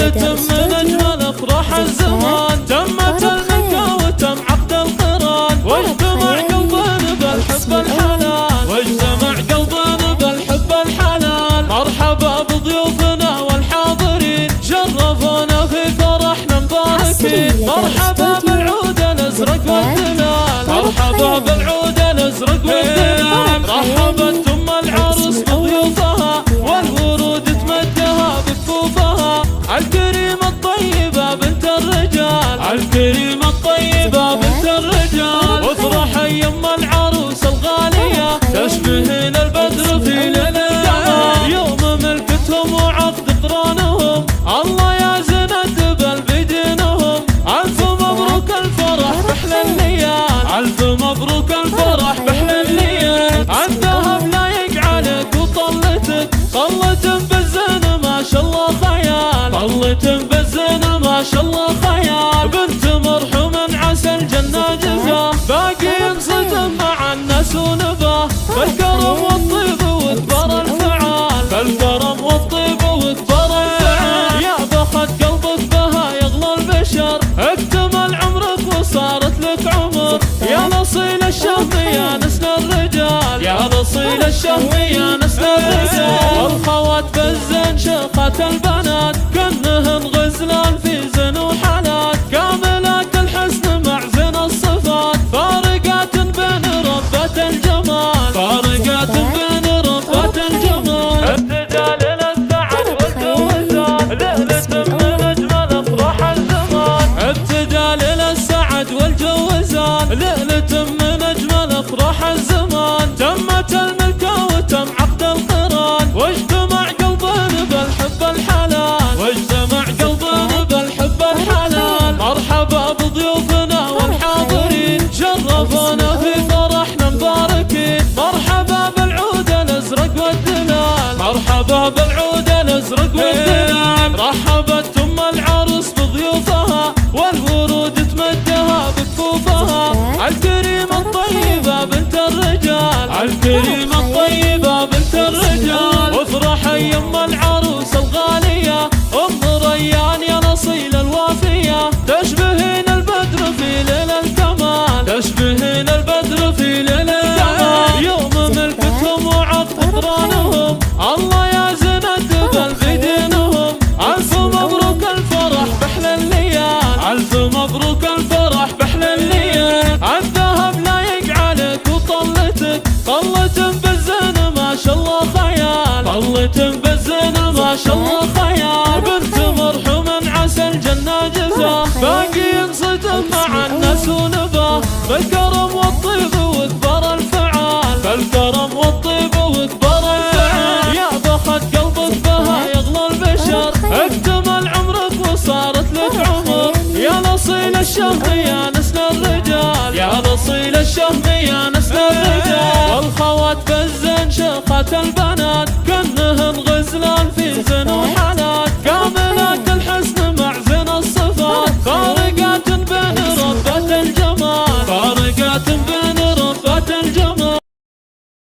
ليلة من أجمل أفراح الزمان، تمت الملكة وتم عقد القران، واجتمع قلبنا بالحب الحلال، واجتمع قلبنا بالحب الحلال. مرحبا بضيوفنا والحاضرين، شرفونا في فرحنا مباركين. مرحبا بالعود الأزرق والدلال، مرحبا بالعود الأزرق والدلال. رحبت أم العروس بضيوفها، والورود تمدها بكفوفها. الكريمة الطيبة بنت الرجال، الكريمة الطيبة بنت الرجال. وافرحي يم العروس الغالية، تشبهين البدر في ليل الجمال. يوم ملكتهم وعقد قرانهم، الله يا زند بالبدينهم. ألف مبروك الفرح بأحلى الليال، ألف مبروك الفرح بأحلى الليال. الذهب لايق عليك وطلتك، طلة بالزين ما شاء الله خيال، طلة بالزين ما شاء الله خيال. بنت مرحوم عسى الجنة جزاه، باقي ينصدم مع الناس ونباه. بالكرم والطيب وكبر الفعال، بالكرم والطيب وكبر الفعال. يا بخت قلبك بها يغلى البشر، اكتمل عمرك وصارت لك عمر. يا نصيل الشهم يا نسل الرجال، يا نصيل الشهم يا نسل الرجال. والخوات بالزين شيخات البنات، كنهن غزلان في زين وحالات. كاملات الحسن مع زين الصفات، فارقات بين ربات الجمال، فارقات بين ربات الجمال. ابتدى للسعد والجوزان، ليلة من أجمل أفراح الزمان. ابتدى للسعد والجوزان، ليلة من أجمل أفراح الزمان. تمت الملكة وتم عقد القران، واجتمع قلبنا بالحب الحلال، واجتمع قلبنا بالحب الحلال. مرحبا بضيوفنا والحاضرين، شرفونا في فرحنا مباركين. مرحبا بالعود الأزرق والدلال، مرحبا بالعود الأزرق والدلال. رحبت أم العروس بضيوفها، والورود تمدها بكفوفها. الكريمة الطيبة بنت الرجال، الكريمة الطيبة بنت الرجال. وافرحي يم العروس الغالية، أم ريان يا نصيل الوافية. تشبهين البدر في ليل الكمال، تشبهين البدر في ليل الكمال. يوم ملكتهم وعقد قرانهم، الله يا زند بالبدينهم. ألف مبروك الفرح بأحلى الليال، ألف مبروك الفرح بأحلى الليال. الذهب لايق عليك وطلتك، طلة بالزين ما شاء الله خيال، طلة بالزين ما شاء الله خيال. بنت مرحوم عسى الجنة جزاه، باقي ينصدم مع الناس ونباه. بالكرم والطيب وكبر الفعال، بالكرم والطيب وكبر الفعال. يا بخت قلبك بها يغلى البشر، اكتمل عمرك وصارت لك عمر. يا نصيل الشهم يا نسل الرجال، يا نصيل الشهم يا نسل الرجال. والخوات بالزين شيخات البنات،